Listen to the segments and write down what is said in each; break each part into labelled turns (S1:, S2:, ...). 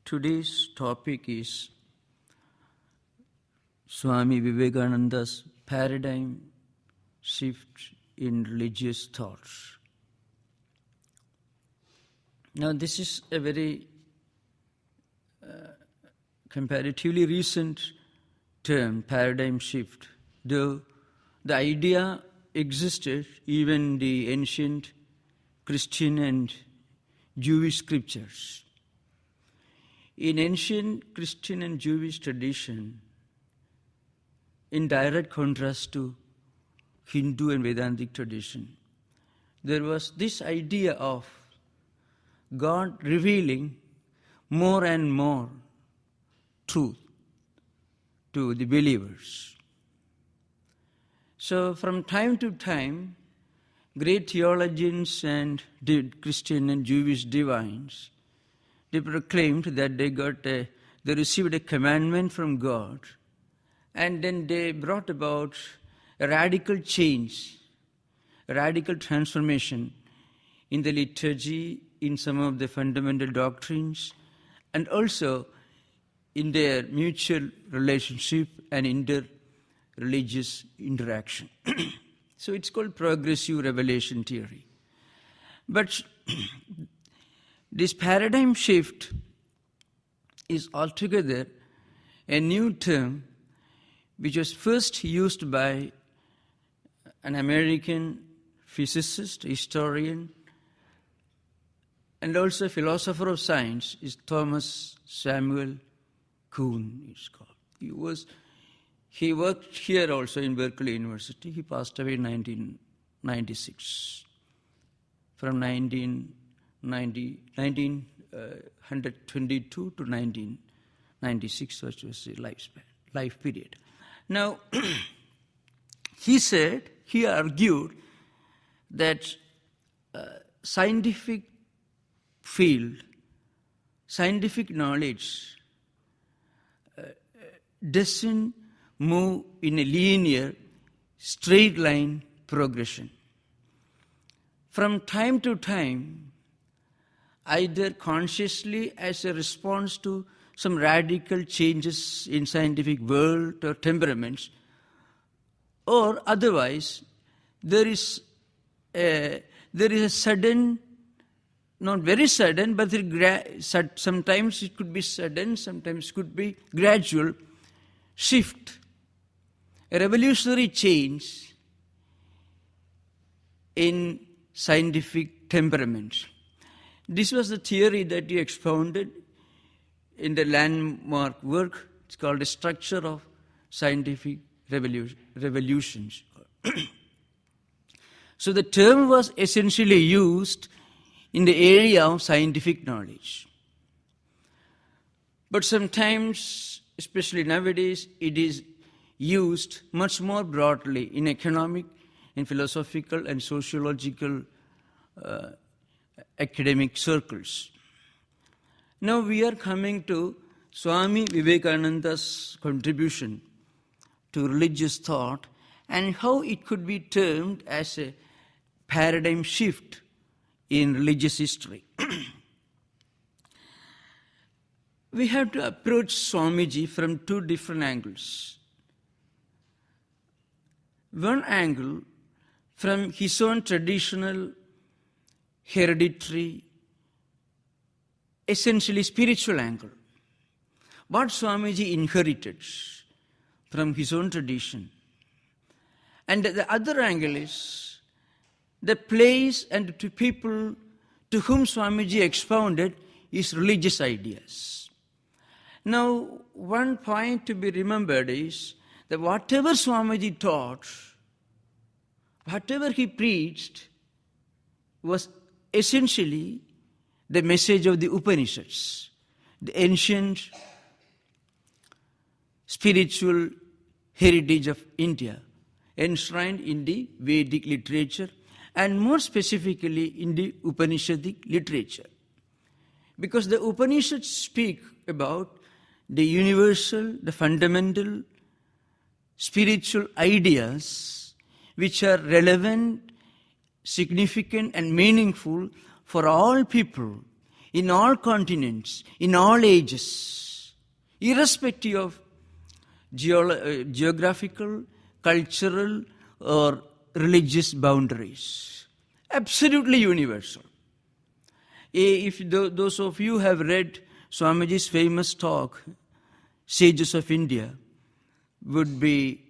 S1: Today's topic is Swami Vivekananda's paradigm shift in religious thoughts. Now, this is a very comparatively recent term, paradigm shift, though the idea existed even in the ancient Christian and Jewish scriptures. In ancient Christian and Jewish tradition, in direct contrast to Hindu and Vedantic tradition, there was this idea of God revealing more and more truth to the believers. So from time to time, great theologians and Christian and Jewish divines, they proclaimed that they received a commandment from God, and then they brought about a radical change, a radical transformation in the liturgy, in some of the fundamental doctrines, and also in their mutual relationship and inter-religious interaction. So it's called progressive revelation theory. But this paradigm shift is altogether a new term which was first used by an American physicist, historian, and also philosopher of science, is Thomas Samuel Kuhn, it's called. He worked here also in Berkeley University. He passed away in 1996. From 1922 to 1996, which was his life period. Now, he argued that scientific knowledge doesn't move in a linear, straight line progression. From time to time, either consciously as a response to some radical changes in scientific world or temperaments, or otherwise, there is a sudden, not very sudden, but sometimes it could be sudden, sometimes it could be gradual shift, a revolutionary change in scientific temperament. This was the theory that he expounded in the landmark work. It's called the structure of scientific revolutions. So the term was essentially used in the area of scientific knowledge. But sometimes, especially nowadays, it is used much more broadly in economic, in philosophical and sociological academic circles. Now we are coming to Swami Vivekananda's contribution to religious thought and how it could be termed as a paradigm shift in religious history. We have to approach Swamiji from two different angles. One angle from his own traditional, hereditary, essentially spiritual angle. What Swamiji inherited from his own tradition. And the other angle is the place and to people to whom Swamiji expounded his religious ideas. Now, one point to be remembered is that whatever Swamiji taught, whatever he preached, was essentially the message of the Upanishads, the ancient spiritual heritage of India, enshrined in the Vedic literature and more specifically in the Upanishadic literature. Because the Upanishads speak about the universal, the fundamental spiritual ideas which are relevant, significant and meaningful for all people in all continents, in all ages, irrespective of geographical, cultural, or religious boundaries. Absolutely universal. If those of you have read Swamiji's famous talk, Sages of India, would be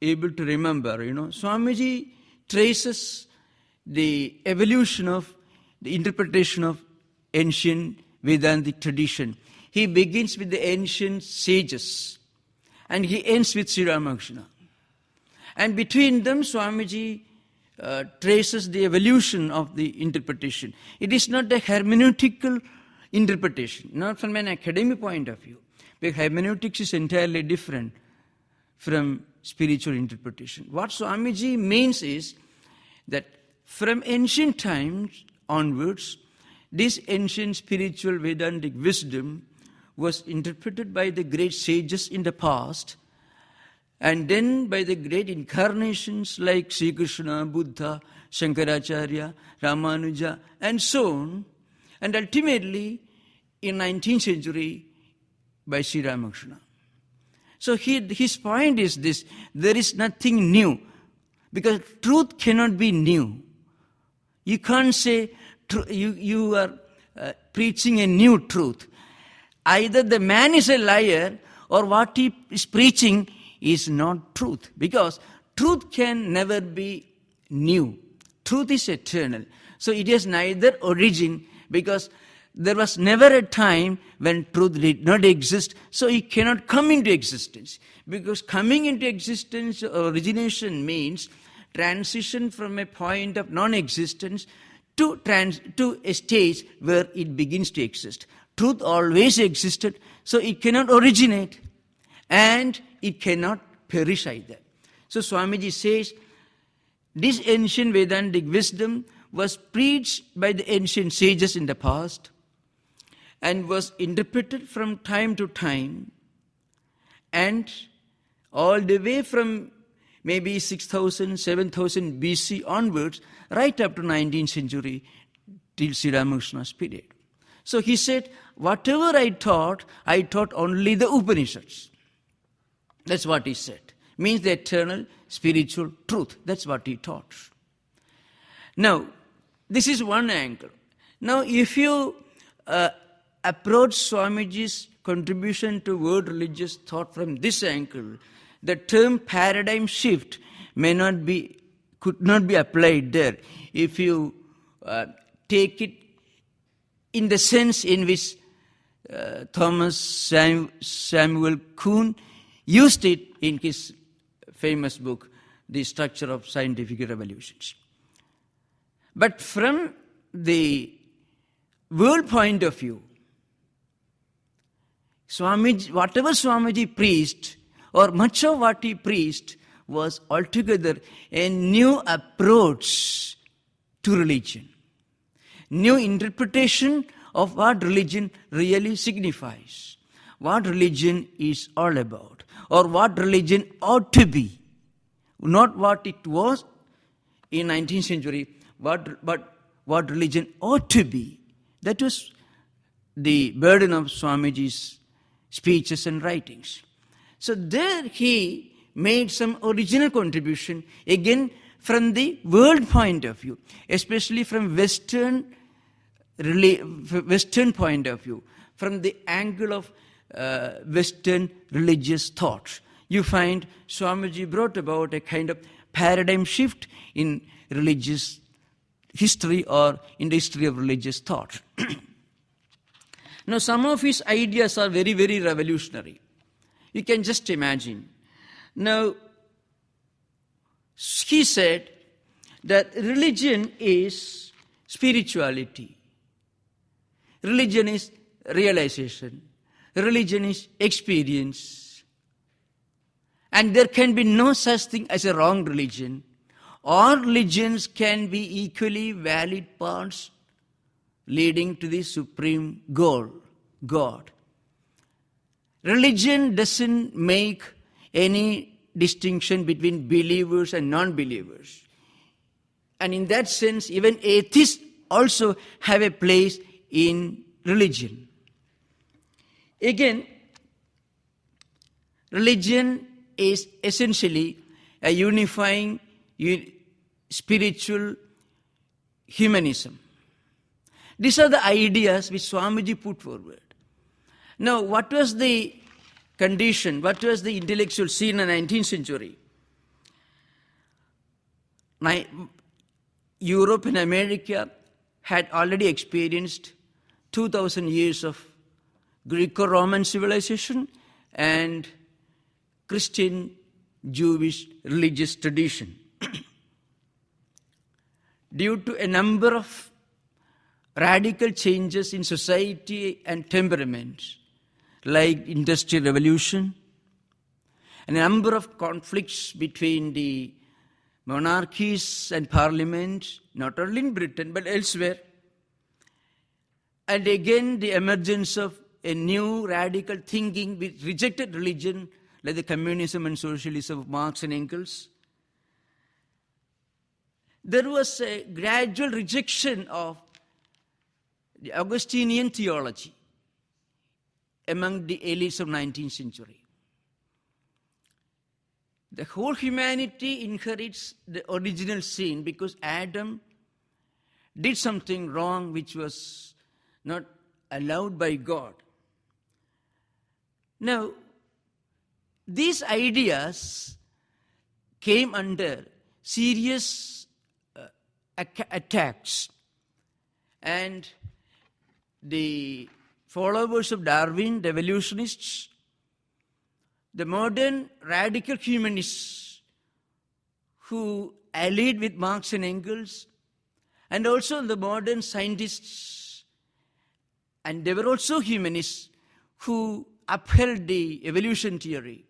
S1: able to remember, Swamiji traces the evolution of the interpretation of ancient Vedantic tradition. He begins with the ancient sages and he ends with Sri Ramakrishna. And between them, Swamiji traces the evolution of the interpretation. It is not a hermeneutical interpretation, not from an academic point of view. Because hermeneutics is entirely different from spiritual interpretation. What Swamiji means is that from ancient times onwards, this ancient spiritual Vedantic wisdom was interpreted by the great sages in the past, and then by the great incarnations like Sri Krishna, Buddha, Shankaracharya, Ramanuja, and so on, and ultimately in 19th century by Sri Ramakrishna. So his point is this: there is nothing new, because truth cannot be new. You can't say you are preaching a new truth. Either the man is a liar or what he is preaching is not truth, because truth can never be new. Truth is eternal. So it has neither origin, because there was never a time when truth did not exist, so it cannot come into existence. Because coming into existence or origination means transition from a point of non-existence to a stage where it begins to exist. Truth always existed, so it cannot originate and it cannot perish either. So Swamiji says, this ancient Vedantic wisdom was preached by the ancient sages in the past and was interpreted from time to time, and all the way from maybe 6,000, 7,000 BC onwards, right up to 19th century till Sri Ramakrishna's period. So he said, whatever I taught only the Upanishads. That's what he said. Means the eternal spiritual truth. That's what he taught. Now, this is one angle. Now, if you approach Swamiji's contribution to world religious thought from this angle, the term paradigm shift could not be applied there. If you take it in the sense in which Thomas Samuel Kuhn used it in his famous book, The Structure of Scientific Revolutions. But from the world point of view, whatever Swamiji preached, or much of what he preached, was altogether a new approach to religion. New interpretation of what religion really signifies, what religion is all about, or what religion ought to be. Not what it was in 19th century, but what religion ought to be. That was the burden of Swamiji's speeches and writings. So there he made some original contribution, again from the world point of view, especially from Western point of view, from the angle of Western religious thought. You find Swamiji brought about a kind of paradigm shift in religious history or in the history of religious thought. Now, some of his ideas are very, very revolutionary. You can just imagine. Now, he said that religion is spirituality. Religion is realization. Religion is experience. And there can be no such thing as a wrong religion. All religions can be equally valid paths leading to the supreme goal, God. Religion doesn't make any distinction between believers and non-believers. And in that sense, even atheists also have a place in religion. Again, religion is essentially a unifying spiritual humanism. These are the ideas which Swamiji put forward. Now, what was the condition, what was the intellectual scene in the 19th century? Europe and America had already experienced 2,000 years of Greco-Roman civilization and Christian, Jewish religious tradition. Due to a number of radical changes in society and temperament, like Industrial Revolution, and a number of conflicts between the monarchies and parliament, not only in Britain but elsewhere, and again the emergence of a new radical thinking which rejected religion, like the communism and socialism of Marx and Engels. There was a gradual rejection of the Augustinian theology among the elites of 19th century. The whole humanity inherits the original sin because Adam did something wrong which was not allowed by God. Now, these ideas came under serious attacks, and the followers of Darwin, the evolutionists, the modern radical humanists who allied with Marx and Engels, and also the modern scientists, and they were also humanists who upheld the evolution theory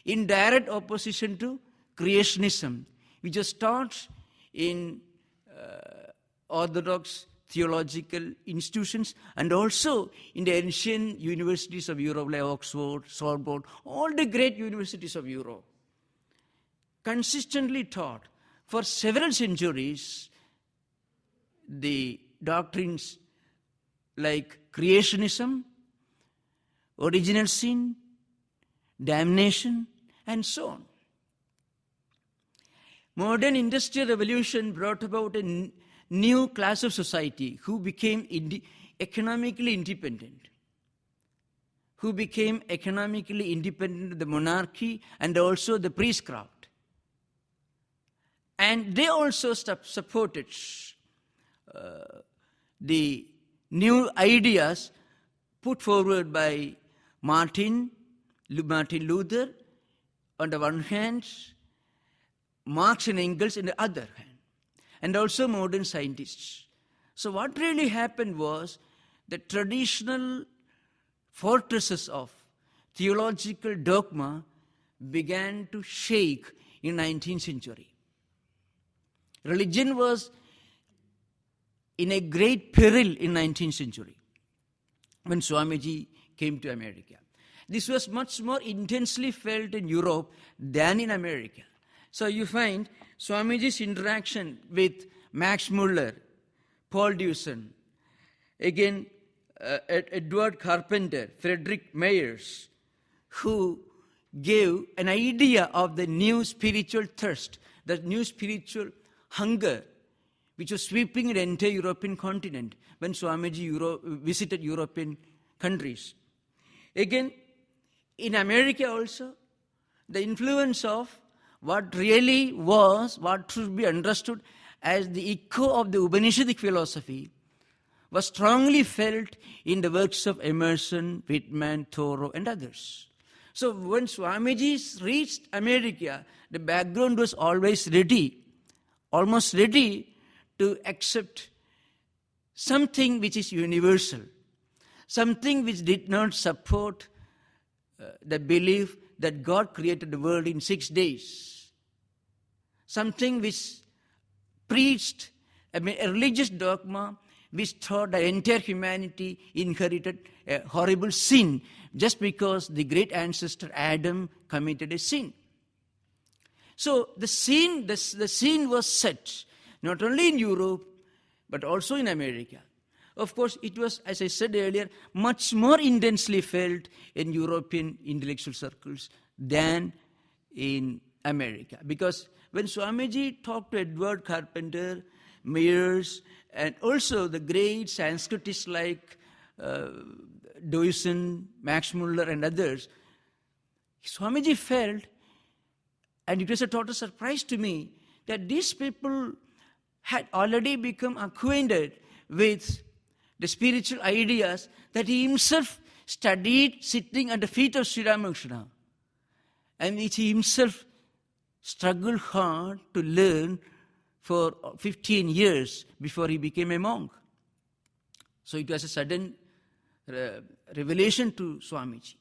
S1: in direct opposition to creationism, which was taught in orthodox theological institutions and also in the ancient universities of Europe like Oxford, Sorbonne, all the great universities of Europe. Consistently taught for several centuries the doctrines like creationism, original sin, damnation, and so on. Modern industrial revolution brought about a new class of society who became economically independent, of the monarchy and also the priestcraft. And they also supported the new ideas put forward by Martin Luther on the one hand, Marx and Engels on the other hand, and also modern scientists. So what really happened was the traditional fortresses of theological dogma began to shake in 19th century. Religion was in a great peril in 19th century when Swamiji came to America. This was much more intensely felt in Europe than in America. So you find Swamiji's interaction with Max Muller, Paul Deussen, again Edward Carpenter, Frederick Myers, who gave an idea of the new spiritual thirst, the new spiritual hunger, which was sweeping the entire European continent when Swamiji visited European countries. Again, in America also, the influence of what really was, what should be understood as the echo of the Upanishadic philosophy was strongly felt in the works of Emerson, Whitman, Thoreau, and others. So when Swamiji reached America, the background was always ready, almost ready to accept something which is universal, something which did not support the belief that God created the world in 6 days, something which preached a religious dogma which taught that entire humanity inherited a horrible sin just because the great ancestor Adam committed a sin. So the scene was set not only in Europe but also in America. Of course, it was, as I said earlier, much more intensely felt in European intellectual circles than in America. Because when Swamiji talked to Edward Carpenter, Mayers, and also the great Sanskritists like Deussen, Max Muller, and others, Swamiji felt, and it was a total surprise to me, that these people had already become acquainted with the spiritual ideas that he himself studied sitting at the feet of Sri Ramakrishna, and which he himself struggled hard to learn for 15 years before he became a monk. So it was a sudden revelation to Swamiji.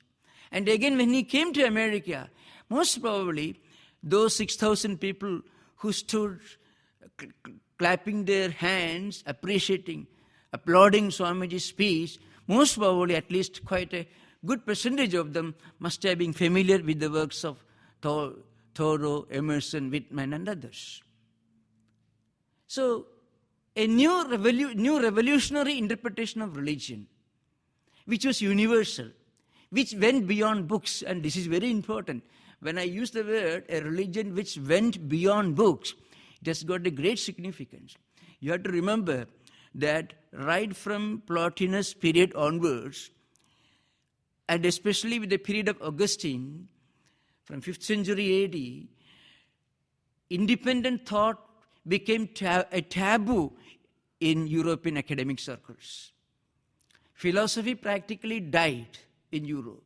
S1: And again, when he came to America, most probably those 6,000 people who stood clapping their hands, appreciating, applauding Swamiji's speech, most probably at least quite a good percentage of them must have been familiar with the works of Thoreau, Emerson, Whitman, and others. So, a new revolutionary interpretation of religion, which was universal, which went beyond books, and this is very important. When I use the word a religion which went beyond books, it has got a great significance. You have to remember that right from Plotinus period onwards, and especially with the period of Augustine, from 5th century AD, independent thought became a taboo in European academic circles. Philosophy practically died in Europe.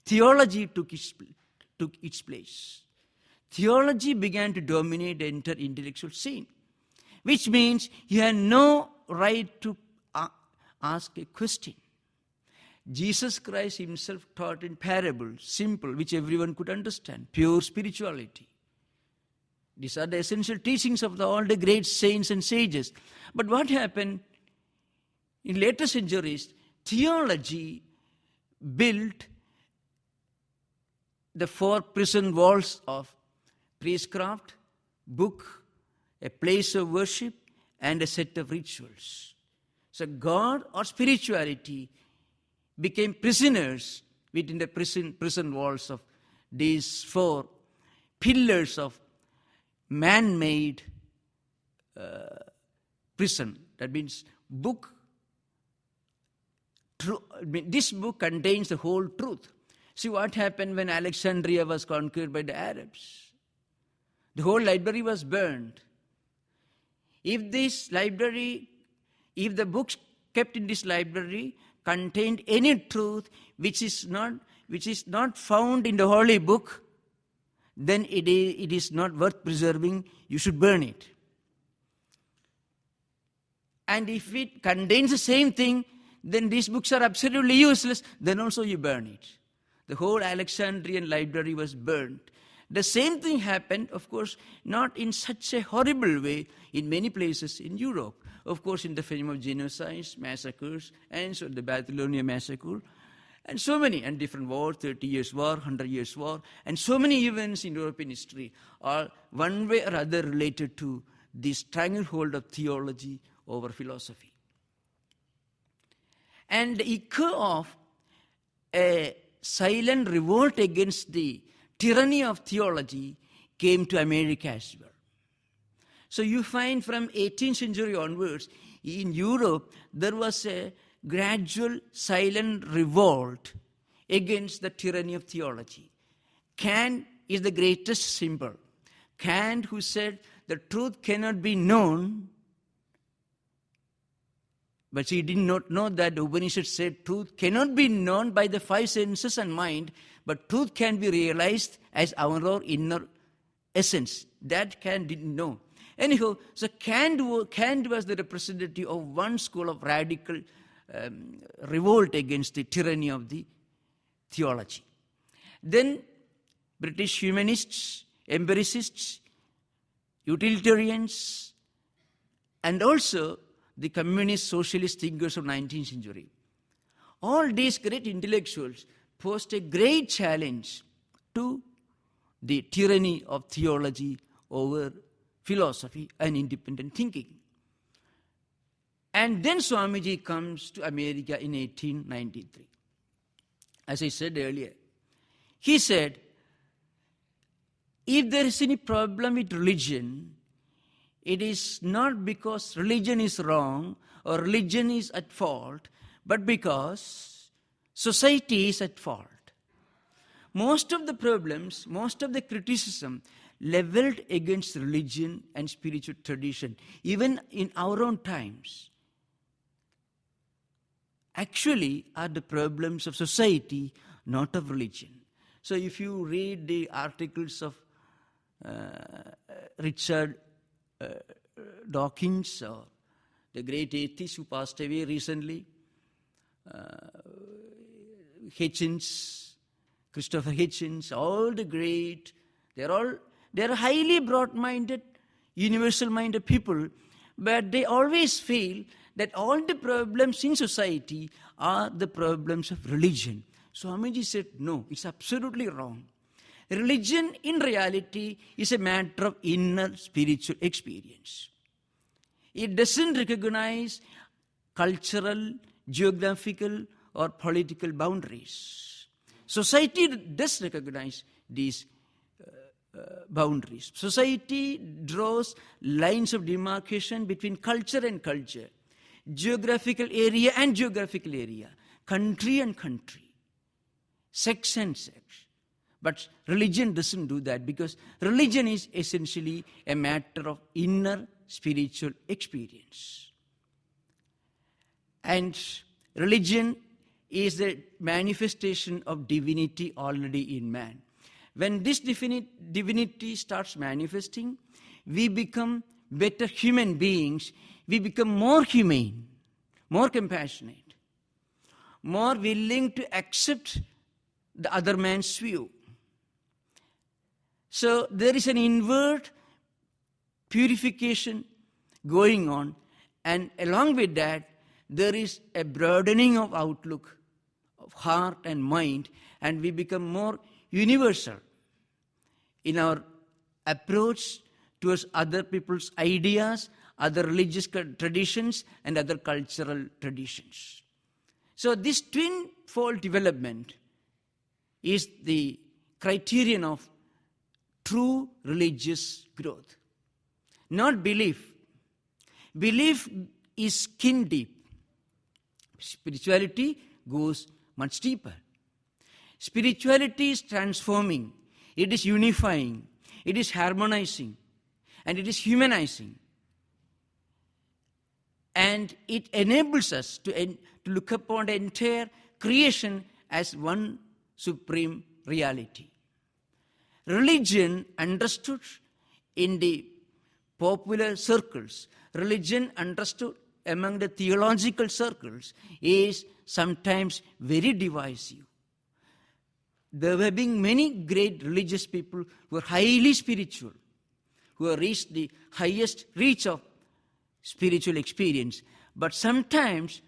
S1: Theology took its place. Theology began to dominate the entire intellectual scene, which means you had no right to ask a question. Jesus Christ himself taught in parables, simple, which everyone could understand, pure spirituality. These are the essential teachings of all the great saints and sages. But what happened in later centuries, theology built the 4 prison walls of priestcraft, book, a place of worship, and a set of rituals. So God or spirituality became prisoners within the prison walls of these 4 pillars of man-made prison. That means this book contains the whole truth. See what happened when Alexandria was conquered by the Arabs. The whole library was burned. If the books kept in this library contained any truth which is not found in the holy book, then it is not worth preserving. You should burn it. And if it contains the same thing, then these books are absolutely useless, then also you burn it. The whole Alexandrian library was burned. The same thing happened, of course, not in such a horrible way in many places in Europe. Of course, in the fame of genocides, massacres, and so the Babylonian massacre, and so many, and different wars, 30 Years' War, 100 Years' War, and so many events in European history are one way or other related to this stranglehold of theology over philosophy. And the echo of a silent revolt against the tyranny of theology came to America as well. So you find from 18th century onwards, in Europe, there was a gradual silent revolt against the tyranny of theology. Kant is the greatest symbol. Kant, who said the truth cannot be known, but he did not know that the Upanishad said truth cannot be known by the 5 senses and mind, but truth can be realized as our inner essence. That Kant didn't know. Anyhow, so Kant was the representative of one school of radical revolt against the tyranny of the theology. Then British humanists, empiricists, utilitarians, and also the communist socialist thinkers of 19th century. All these great intellectuals posed a great challenge to the tyranny of theology over philosophy and independent thinking. And then Swamiji comes to America in 1893. As I said earlier, he said, if there is any problem with religion, it is not because religion is wrong or religion is at fault, but because society is at fault. Most of the problems, most of the criticism leveled against religion and spiritual tradition, even in our own times, actually are the problems of society, not of religion. So if you read the articles of Richard Dawkins, or the great atheist who passed away recently, Hitchens, Christopher Hitchens, all the great, they're highly broad-minded, universal-minded people, but they always feel that all the problems in society are the problems of religion. Swamiji said, no, it's absolutely wrong. Religion in reality is a matter of inner spiritual experience. It doesn't recognize cultural, geographical, or political boundaries. Society does recognize these boundaries. Society draws lines of demarcation between culture and culture, geographical area and geographical area, country and country, sex and sex. But religion doesn't do that, because religion is essentially a matter of inner spiritual experience. And religion is the manifestation of divinity already in man. When this divinity starts manifesting, we become better human beings. We become more humane, more compassionate, more willing to accept the other man's view. So there is an inward purification going on, and along with that, there is a broadening of outlook, of heart and mind, and we become more universal in our approach towards other people's ideas, other religious traditions, and other cultural traditions. So this twin-fold development is the criterion of true religious growth. Not belief. Belief is skin deep. Spirituality goes much deeper. Spirituality is transforming. It is unifying. It is harmonizing. And it is humanizing. And it enables us to look upon the entire creation as one supreme reality. Religion understood in the popular circles, religion understood among the theological circles, is sometimes very divisive. There have been many great religious people who are highly spiritual, who have reached the highest reach of spiritual experience. But sometimes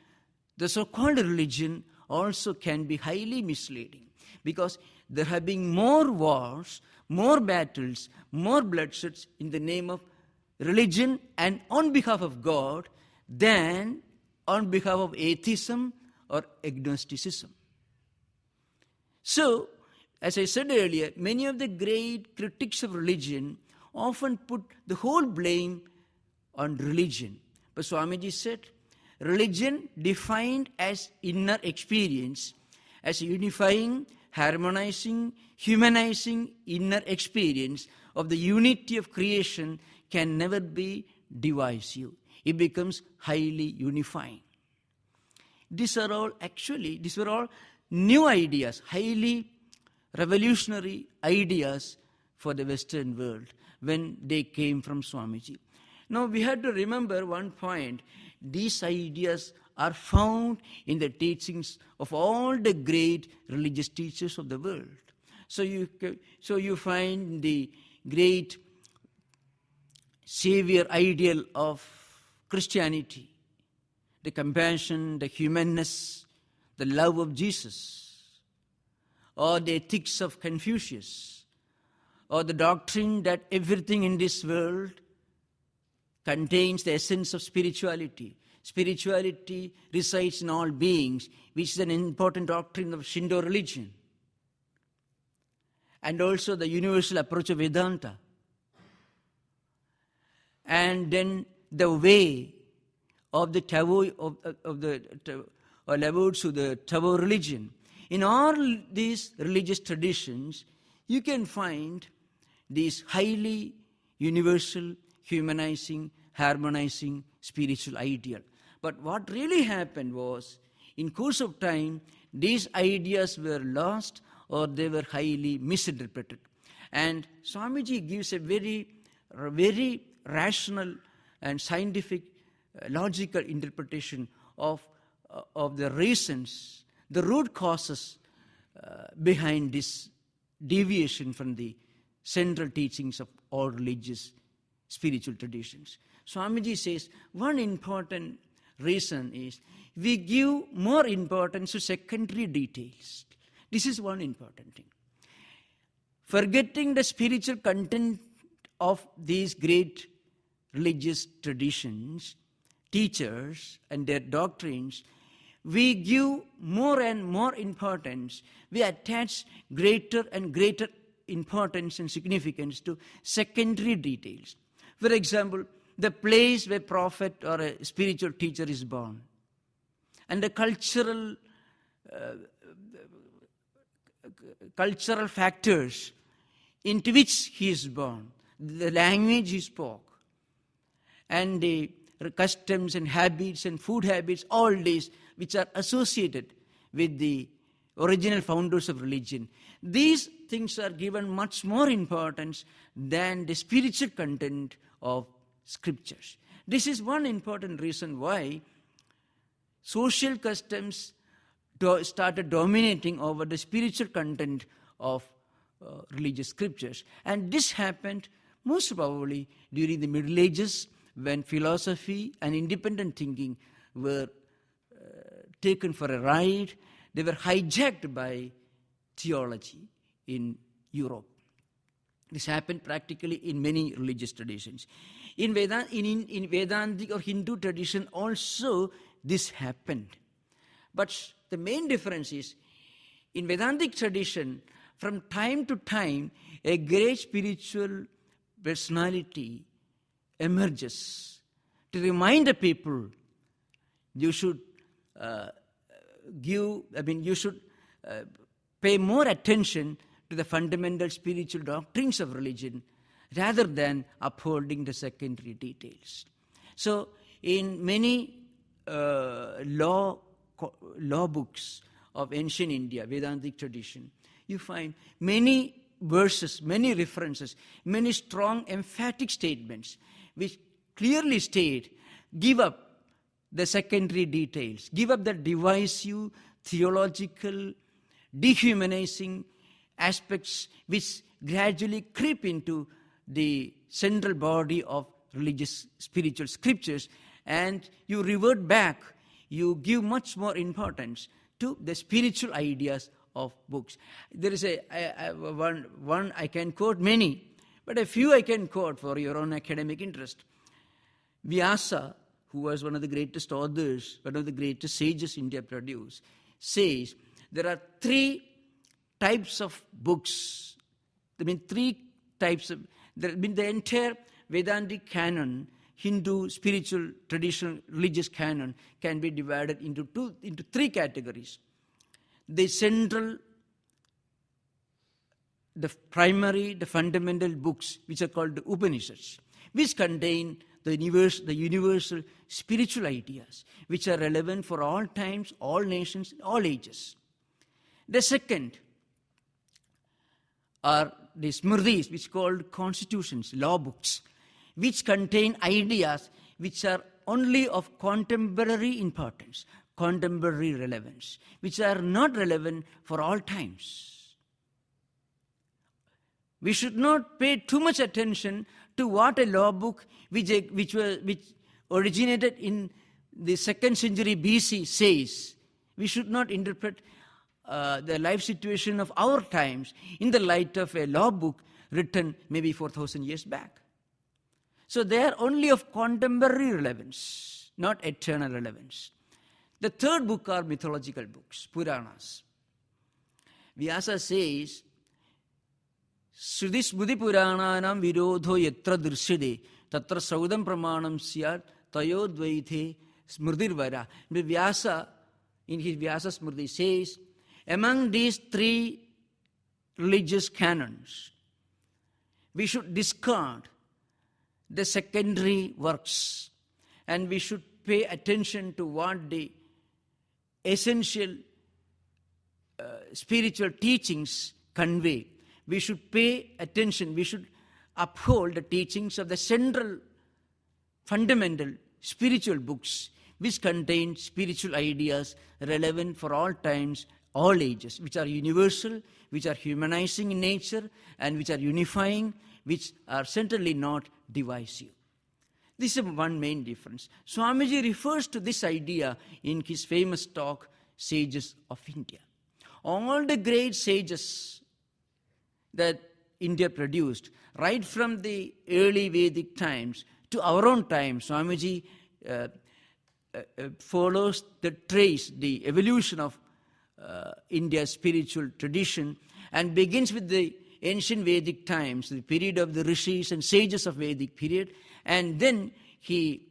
S1: the so-called religion also can be highly misleading, because there have been more wars, more battles, more bloodsheds in the name of religion and on behalf of God than on behalf of atheism or agnosticism. So, as I said earlier, many of the great critics of religion often put the whole blame on religion. But Swamiji said, religion defined as inner experience, as unifying, harmonizing, humanizing inner experience of the unity of creation, can never be divisive. It becomes highly unifying. These were all new ideas, highly revolutionary ideas for the Western world when they came from Swamiji. Now we have to remember one point. These ideas are found in the teachings of all the great religious teachers of the world. So you find the great savior ideal of Christianity, the compassion, the humanness, the love of Jesus, or the ethics of Confucius, or the doctrine that everything in this world contains the essence of spirituality. spirituality resides in all beings, which is an important doctrine of Shinto religion. And also the universal approach of Vedanta. And then the way of the Tao, or Lao-Tzu, the Tao religion. In all these religious traditions, you can find these highly universal, humanizing, harmonizing spiritual ideal. But what really happened was, in course of time, these ideas were lost or they were highly misinterpreted. And Swamiji gives a very, very rational and scientific, logical interpretation of the reasons, the root causes behind this deviation from the central teachings of all religious spiritual traditions. Swamiji says one important reason is we give more importance to secondary details. This is one important thing. Forgetting the spiritual content of these great religious traditions, teachers and their doctrines, we give more and more importance. We attach greater and greater importance and significance to secondary details. For example, the place where a prophet or a spiritual teacher is born, and the cultural factors into which he is born, the language he spoke, and the customs and habits and food habits, all these which are associated with the original founders of religion. These things are given much more importance than the spiritual content of scriptures. This is one important reason why social customs started dominating over the spiritual content of religious scriptures. And this happened most probably during the Middle Ages, when philosophy and independent thinking were taken for a ride. They were hijacked by theology in Europe. This happened practically in many religious traditions. In Vedantic or Hindu tradition also this happened. But the main difference is, in Vedantic tradition, from time to time, a great spiritual personality emerges to remind the people you should pay more attention to the fundamental spiritual doctrines of religion rather than upholding the secondary details. So in many law books of ancient India, Vedantic tradition, you find many verses, many references, many strong emphatic statements which clearly state, give up the secondary details, give up the divisive, theological, dehumanizing aspects which gradually creep into the central body of religious spiritual scriptures, and you revert back, you give much more importance to the spiritual ideas of books. There is one I can quote many, but a few I can quote for your own academic interest. Vyasa, who was one of the greatest authors, one of the greatest sages India produced, says there are three types of books. The entire Vedantic canon, Hindu spiritual, traditional, religious canon can be divided into three categories. The central, the primary, the fundamental books, which are called the Upanishads, which contain the universal spiritual ideas, which are relevant for all times, all nations, all ages. The second are the Smritis, which are called constitutions, law books, which contain ideas which are only of contemporary importance, contemporary relevance, which are not relevant for all times. We should not pay too much attention to what a law book which originated in the 2nd century BC says. We should not interpret the life situation of our times in the light of a law book written maybe 4,000 years back. So they are only of contemporary relevance. not eternal relevance. The third book are mythological books, Puranas. Vyasa says, Sridis Buddhi Purananam Virodho Yatra Drishide Tatra Saudam Pramanam Syat Tayo Dvaithe Smrdirvara. Vyasa, in his Vyasa Smriti, says, among these three religious canons, we should discard the secondary works and we should pay attention to what the essential spiritual teachings convey. We should pay attention, we should uphold the teachings of the central, fundamental spiritual books which contain spiritual ideas relevant for all times, all ages, which are universal, which are humanizing in nature, and which are unifying, which are certainly not divisive. This is one main difference. Swamiji refers to this idea in his famous talk, Sages of India. All the great sages that India produced, right from the early Vedic times to our own time, Swamiji follows the trace, the evolution of India's spiritual tradition, and begins with the ancient Vedic times, the period of the rishis and sages of Vedic period, and then he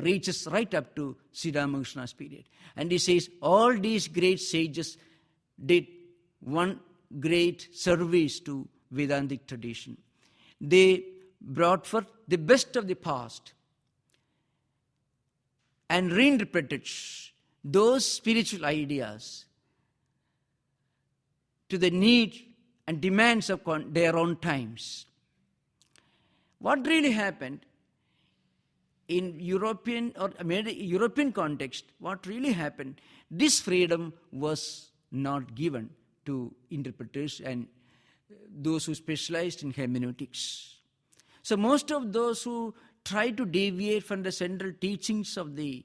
S1: reaches right up to Sri Ramakrishna's period. And he says all these great sages did one great service to Vedantic tradition. They brought forth the best of the past and reinterpreted those spiritual ideas to the need and demands of their own times. What really happened in European context, what really happened, this freedom was not given to interpreters and those who specialized in hermeneutics. So most of those who tried to deviate from the central teachings of the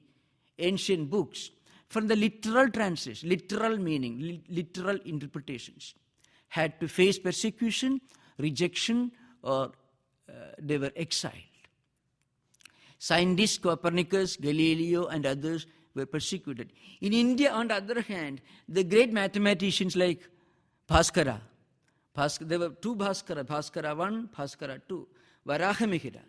S1: ancient books, from the literal translation, literal meaning, literal interpretations, had to face persecution, rejection, or they were exiled. Scientists, Copernicus, Galileo, and others were persecuted. In India, on the other hand, the great mathematicians like Bhaskara, there were two Bhaskara, Bhaskara 1, Bhaskara 2, Varahamihira.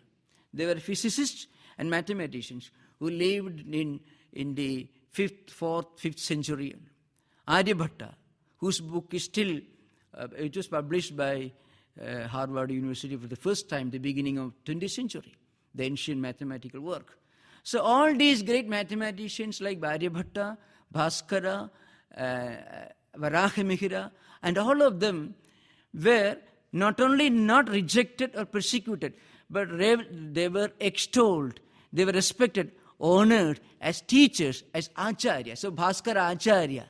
S1: They were physicists and mathematicians who lived in the 5th, 4th, 5th century. Aryabhatta, whose book is still, it was published by Harvard University for the first time, the beginning of 20th century, the ancient mathematical work. So all these great mathematicians like Aryabhatta, Bhaskara, Varahamihira, and all of them were not only not rejected or persecuted, but they were extolled, they were respected, honored as teachers, as Acharya. So Bhaskara, Acharya,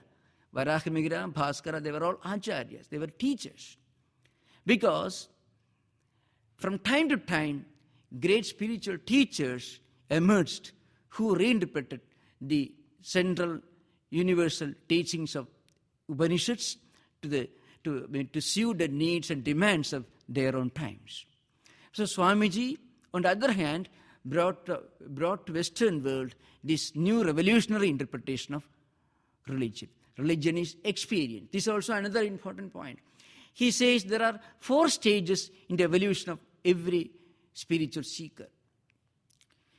S1: Varahamihira, Bhaskara, they were all Acharyas, they were teachers. Because from time to time, great spiritual teachers emerged who reinterpreted the central universal teachings of Upanishads to suit the needs and demands of their own times. So Swamiji, on the other hand, brought to Western world this new revolutionary interpretation of religion. Religion is experience. This is also another important point. He says there are 4 stages in the evolution of every spiritual seeker.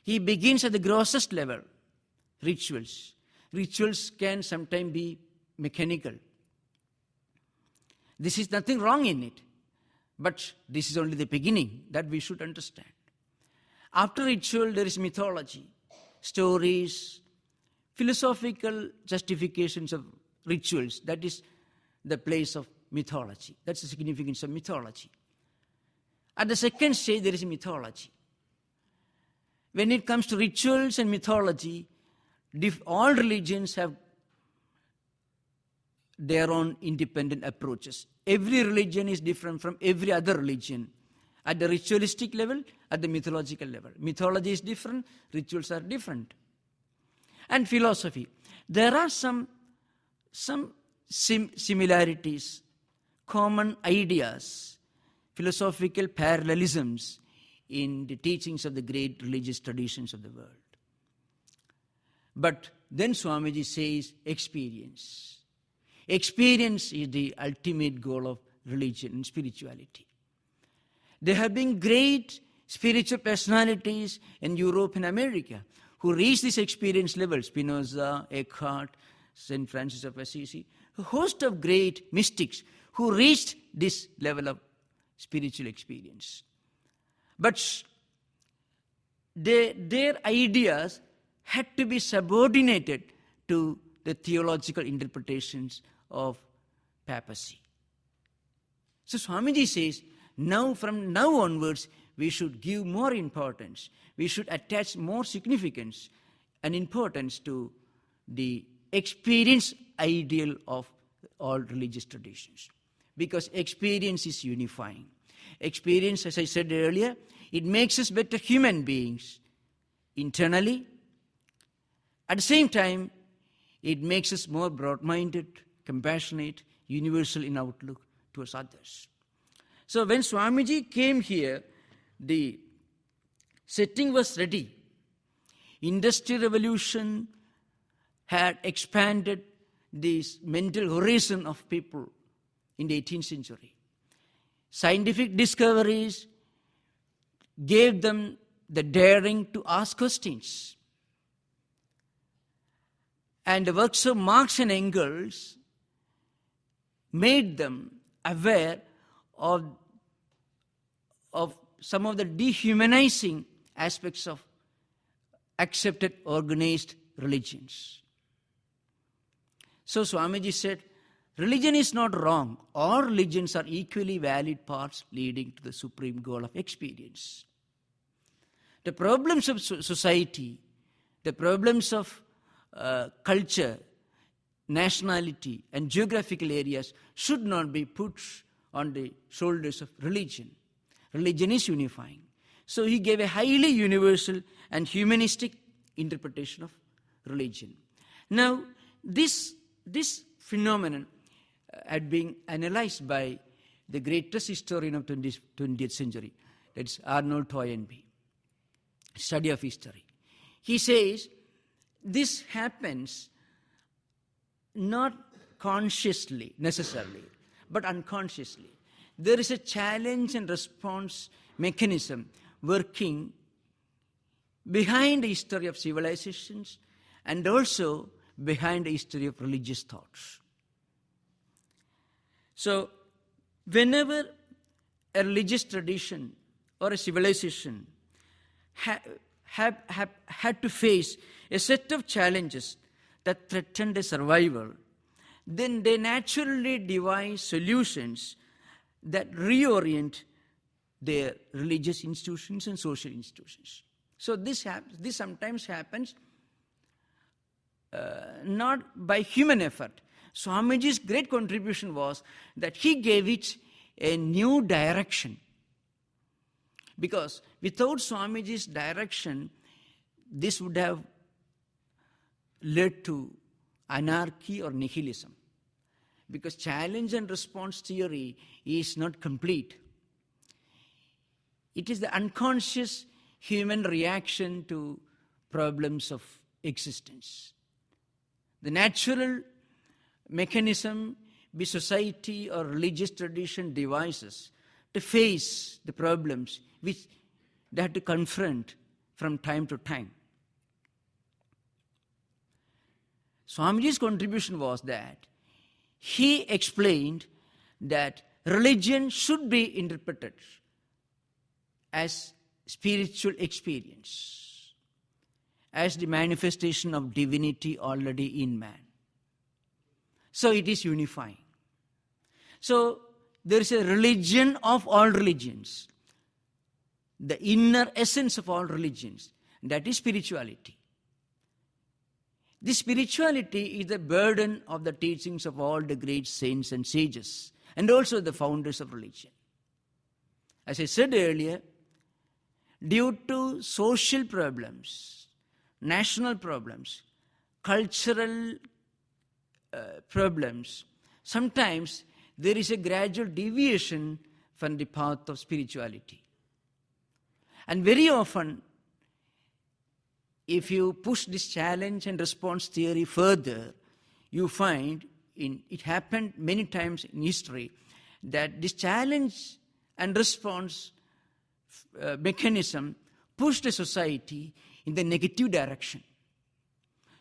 S1: He begins at the grossest level, rituals. Rituals can sometimes be mechanical. This is nothing wrong in it, but this is only the beginning that we should understand. After ritual, there is mythology, stories, philosophical justifications of rituals. That is the place of mythology. That's the significance of mythology. At the second stage, there is mythology. When it comes to rituals and mythology, all religions have their own independent approaches. Every religion is different from every other religion. At the ritualistic level, at the mythological level. Mythology is different, rituals are different. And philosophy. There are some similarities, common ideas, philosophical parallelisms in the teachings of the great religious traditions of the world. But then Swamiji says experience. Experience is the ultimate goal of religion and spirituality. There have been great spiritual personalities in Europe and America who reached this experience level. Spinoza, Eckhart, St. Francis of Assisi, a host of great mystics who reached this level of spiritual experience. But their ideas had to be subordinated to the theological interpretations of papacy. So Swamiji says, from now onwards, we should give more importance. We should attach more significance and importance to the experience ideal of all religious traditions. Because experience is unifying. Experience, as I said earlier, it makes us better human beings internally. At the same time, it makes us more broad-minded, compassionate, universal in outlook towards others. So when Swamiji came here, the setting was ready. Industrial Revolution had expanded this mental horizon of people in the 18th century. Scientific discoveries gave them the daring to ask questions. And the works of Marx and Engels made them aware of some of the dehumanizing aspects of accepted organized religions. So Swamiji said, religion is not wrong. All religions are equally valid paths leading to the supreme goal of experience. The problems of society, the problems of culture, nationality, and geographical areas should not be put on the shoulders of religion. Religion is unifying. So he gave a highly universal and humanistic interpretation of religion. Now, this phenomenon had been analyzed by the greatest historian of 20th century, that's Arnold Toynbee, study of history. He says, this happens not consciously necessarily, but unconsciously. There is a challenge and response mechanism working behind the history of civilizations and also behind the history of religious thoughts. So, whenever a religious tradition or a civilization had to face a set of challenges that threatened their survival, then they naturally devise solutions that reorient their religious institutions and social institutions. So this sometimes happens not by human effort. Swamiji's great contribution was that he gave it a new direction. Because without Swamiji's direction, this would have led to anarchy or nihilism. Because challenge and response theory is not complete. It is the unconscious human reaction to problems of existence. The natural mechanism which society or religious tradition devises to face the problems which they had to confront from time to time. Swamiji's contribution was that he explained that religion should be interpreted as spiritual experience, as the manifestation of divinity already in man. So it is unifying. So there is a religion of all religions, the inner essence of all religions, that is spirituality. This spirituality is the burden of the teachings of all the great saints and sages, and also the founders of religion. As I said earlier, due to social problems, national problems, cultural problems, sometimes there is a gradual deviation from the path of spirituality. And very often, if you push this challenge and response theory further, you find it happened many times in history that this challenge and response mechanism pushed the society in the negative direction.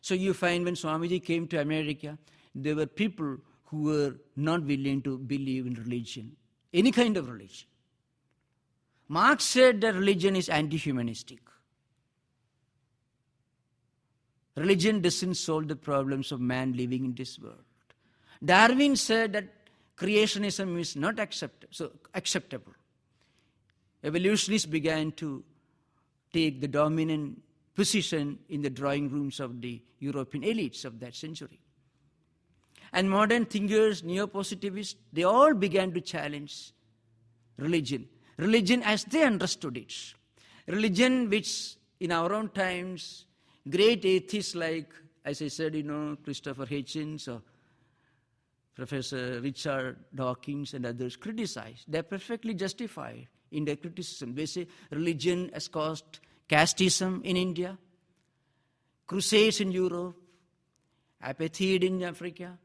S1: So you find when Swamiji came to America, there were people who were not willing to believe in religion, any kind of religion. Marx said that religion is anti-humanistic. Religion doesn't solve the problems of man living in this world. Darwin said that creationism is not acceptable. Evolutionists began to take the dominant position in the drawing rooms of the European elites of that century. And modern thinkers, neo-positivists, they all began to challenge religion. Religion as they understood it. Religion which in our own times, great atheists like, as I said, Christopher Hitchens or Professor Richard Dawkins and others criticize. They're perfectly justified in their criticism. They say religion has caused casteism in India, crusades in Europe, apartheid in Africa,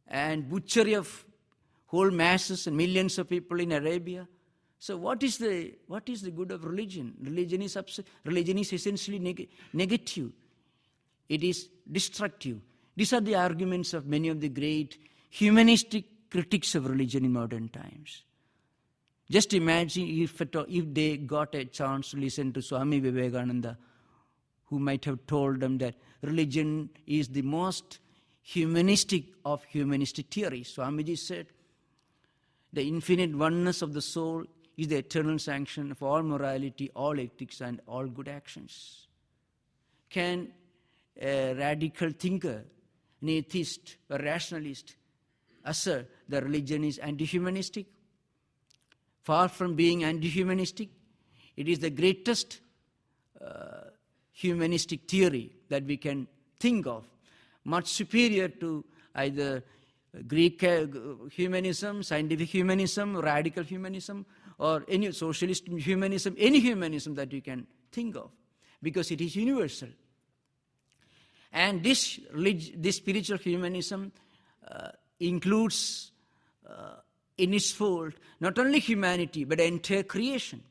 S1: and butchery of whole masses and millions of people in Arabia. So what is the good of religion? Religion is essentially negative. It is destructive. These are the arguments of many of the great humanistic critics of religion in modern times. Just imagine if they got a chance to listen to Swami Vivekananda, who might have told them that religion is the most humanistic of humanistic theories. Swamiji said, the infinite oneness of the soul is the eternal sanction of all morality, all ethics, and all good actions. Can a radical thinker, an atheist, a rationalist, assert that religion is anti-humanistic? Far from being anti-humanistic, it is the greatest humanistic theory that we can think of, much superior to either Greek humanism, scientific humanism, radical humanism, or any socialist humanism, any humanism that you can think of, because it is universal. And this spiritual humanism includes in its fold not only humanity but the entire creation.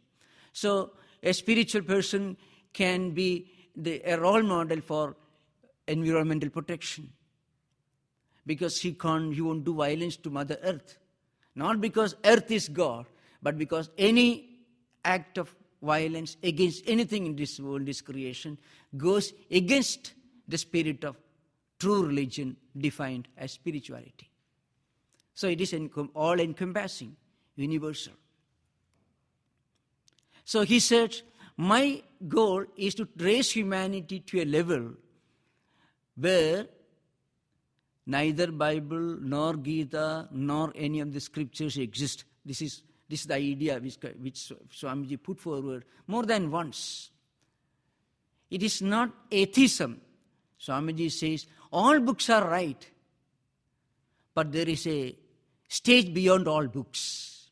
S1: So a spiritual person can be a role model for environmental protection, because he won't do violence to Mother Earth. Not because Earth is God, but because any act of violence against anything in this world, this creation, goes against the spirit of true religion defined as spirituality. So it is all-encompassing, universal. So he said, my goal is to raise humanity to a level where neither Bible, nor Gita, nor any of the scriptures exist. This is the idea which Swamiji put forward more than once. It is not atheism. Swamiji says, all books are right, but there is a stage beyond all books.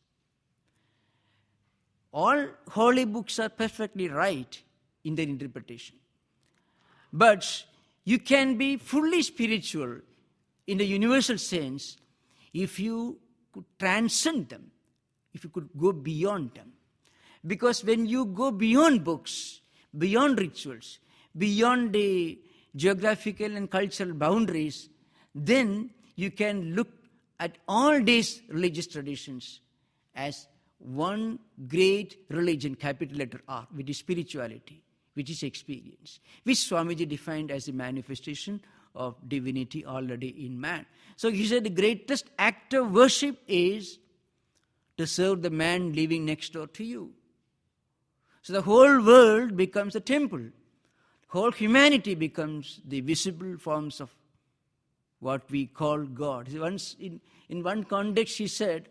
S1: All holy books are perfectly right in their interpretation. But you can be fully spiritual in the universal sense if you could transcend them, if you could go beyond them. Because when you go beyond books, beyond rituals, beyond the geographical and cultural boundaries, then you can look at all these religious traditions as one great religion, capital letter R, which is spirituality, which is experience, which Swamiji defined as a manifestation of divinity already in man. So he said the greatest act of worship is to serve the man living next door to you. So the whole world becomes a temple. Whole humanity becomes the visible forms of what we call God. Once in one context he said,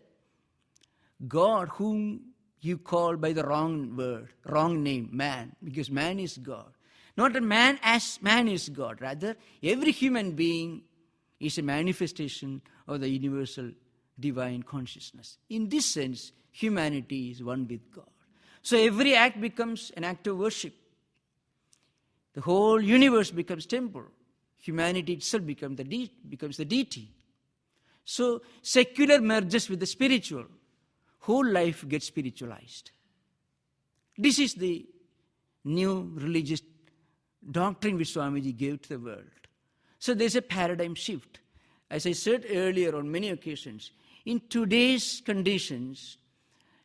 S1: God whom you call by the wrong word, wrong name, man, because man is God. Not a man as man is God. Rather, every human being is a manifestation of the universal divine consciousness. In this sense, humanity is one with God. So every act becomes an act of worship. the whole universe becomes temple. Humanity itself becomes the deity. So secular merges with the spiritual. Whole life gets spiritualized. This is the new religious doctrine which Swamiji gave to the world. So there's a paradigm shift. As I said earlier on many occasions, in today's conditions,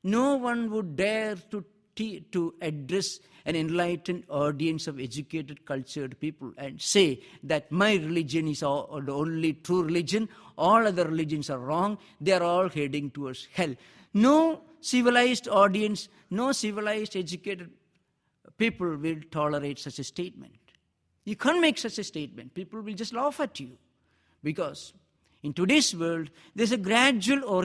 S1: no one would dare to address an enlightened audience of educated, cultured people and say that my religion is the only true religion, all other religions are wrong, they are all heading towards hell. No civilized audience, no civilized educated people will tolerate such a statement. You can't make such a statement. People will just laugh at you. Because in today's world, there's a gradual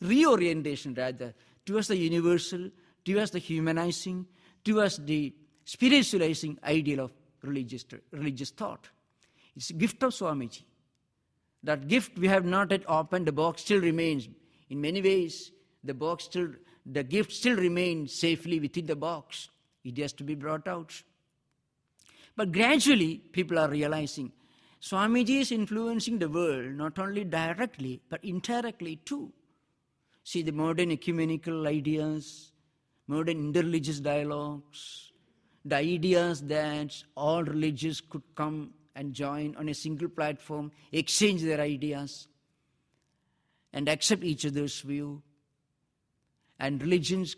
S1: reorientation rather, towards the universal, towards the humanizing, towards the spiritualizing ideal of religious thought. It's a gift of Swamiji. That gift we have not yet opened, the box still remains. In many ways, the gift still remains safely within the box. It has to be brought out. But gradually, people are realizing Swamiji is influencing the world not only directly, but indirectly too. See the modern ecumenical ideas, modern interreligious dialogues, the ideas that all religions could come and join on a single platform, exchange their ideas, and accept each other's view. And religions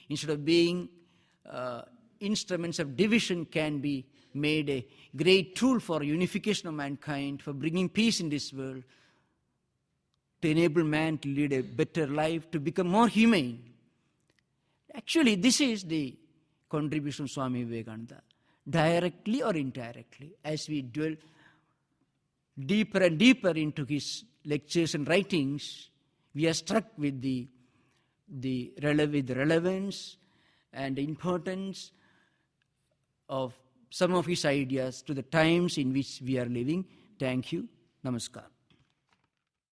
S1: instead of being instruments of division, can be made a great tool for unification of mankind, for bringing peace in this world, to enable man to lead a better life, to become more humane. Actually, this is the contribution of Swami Vivekananda, directly or indirectly. As we dwell deeper and deeper into his lectures and writings, we are struck with the relevance and the importance of some of his ideas to the times in which we are living. Thank you. Namaskar.